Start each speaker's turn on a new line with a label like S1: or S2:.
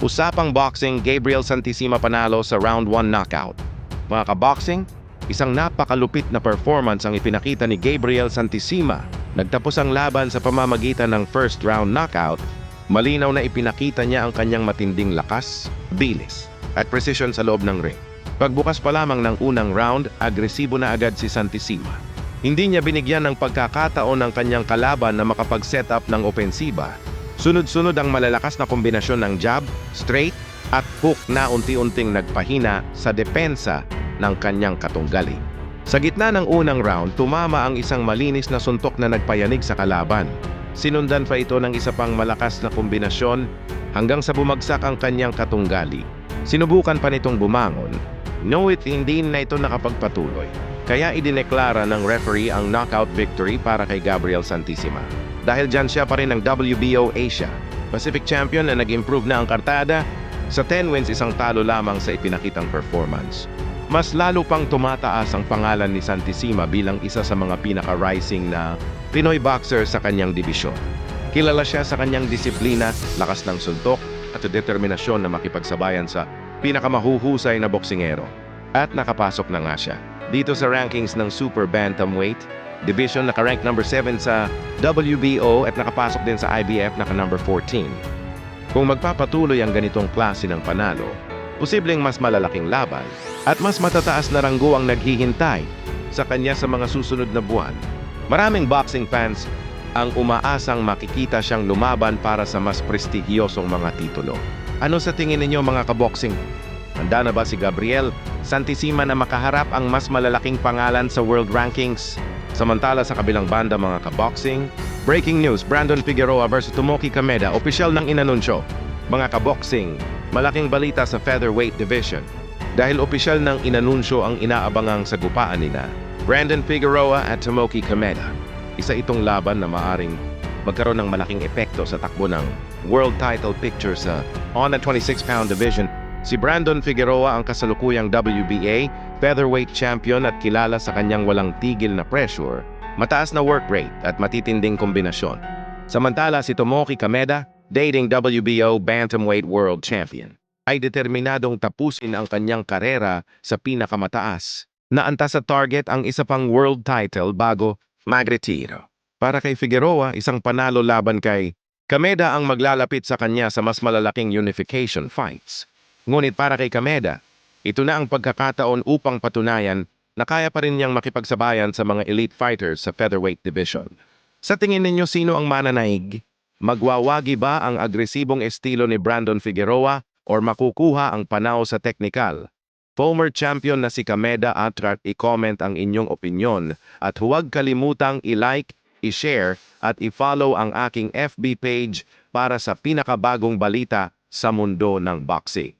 S1: Usapang boxing, Gabriel Santissima panalo sa round 1 knockout. Mga kaboxing, isang napakalupit na performance ang ipinakita ni Gabriel Santissima. Nagtapos ang laban sa pamamagitan ng first round knockout. Malinaw na ipinakita niya ang kanyang matinding lakas, bilis, at precision sa loob ng ring. Pagbukas pa lamang ng unang round, agresibo na agad si Santissima. Hindi niya binigyan ng pagkakataon ng kanyang kalaban na makapag-set up ng opensiba. Sunod-sunod ang malalakas na kombinasyon ng jab, straight, at hook na unti-unting nagpahina sa depensa ng kanyang katunggali. Sa gitna ng unang round, tumama ang isang malinis na suntok na nagpayanig sa kalaban. Sinundan pa ito ng isa pang malakas na kombinasyon hanggang sa bumagsak ang kanyang katunggali. Sinubukan pa nitong bumangon, ngunit hindi na ito nakapagpatuloy. Kaya idineklara ng referee ang knockout victory para kay Gabriel Santissima. Dahil dyan siya pa rin ang WBO Asia Pacific Champion na nag-improve na ang kartada. Sa 10 wins, isang talo lamang sa ipinakitang performance. Mas lalo pang tumataas ang pangalan ni Santissima bilang isa sa mga pinaka-rising na Pinoy boxer sa kanyang dibisyon. Kilala siya sa kanyang disiplina, lakas ng suntok, at determinasyon na makipagsabayan sa pinakamahuhusay na boksingero. At nakapasok na nga siya dito sa rankings ng Super Bantamweight Division, naka-rank number 7 sa WBO at nakapasok din sa IBF, naka-number 14. Kung magpapatuloy ang ganitong klase ng panalo, posibleng mas malalaking laban at mas matataas na ranggo ang naghihintay sa kanya sa mga susunod na buwan. Maraming boxing fans ang umaasang makikita siyang lumaban para sa mas prestigyosong mga titulo. Ano sa tingin ninyo, mga kaboxing? Handa na ba si Gabriel Santissima na makaharap ang mas malalaking pangalan sa world rankings? Samantala sa kabilang banda, mga kaboxing, breaking news, Brandon Figueroa versus Tomoki Kameda, opisyal ng inanunsyo. Mga kaboxing, malaking balita sa featherweight division dahil opisyal ng inanunsyo ang inaabangang sagupaan nila Brandon Figueroa at Tomoki Kameda. Isa itong laban na maaring magkaroon ng malaking epekto sa takbo ng world title picture sa on the 26-pound division. Si Brandon Figueroa ang kasalukuyang WBA featherweight champion at kilala sa kanyang walang tigil na pressure, mataas na work rate at matitinding kombinasyon. Samantala si Tomoki Kameda, dating WBO bantamweight world champion, ay determinadong tapusin ang kanyang karera sa pinakamataas na antas sa target ang isa pang world title bago magretiro. Para kay Figueroa, isang panalo laban kay Kameda ang maglalapit sa kanya sa mas malalaking unification fights. Ngunit para kay Kameda, ito na ang pagkakataon upang patunayan na kaya pa rin niyang makipagsabayan sa mga elite fighters sa featherweight division. Sa tingin ninyo, sino ang mananaig? Magwawagi ba ang agresibong estilo ni Brandon Figueroa o makukuha ang panao sa teknikal? Former champion na si Kameda at i-comment ang inyong opinyon at huwag kalimutang i-like, i-share at i-follow ang aking FB page para sa pinakabagong balita sa mundo ng boxing.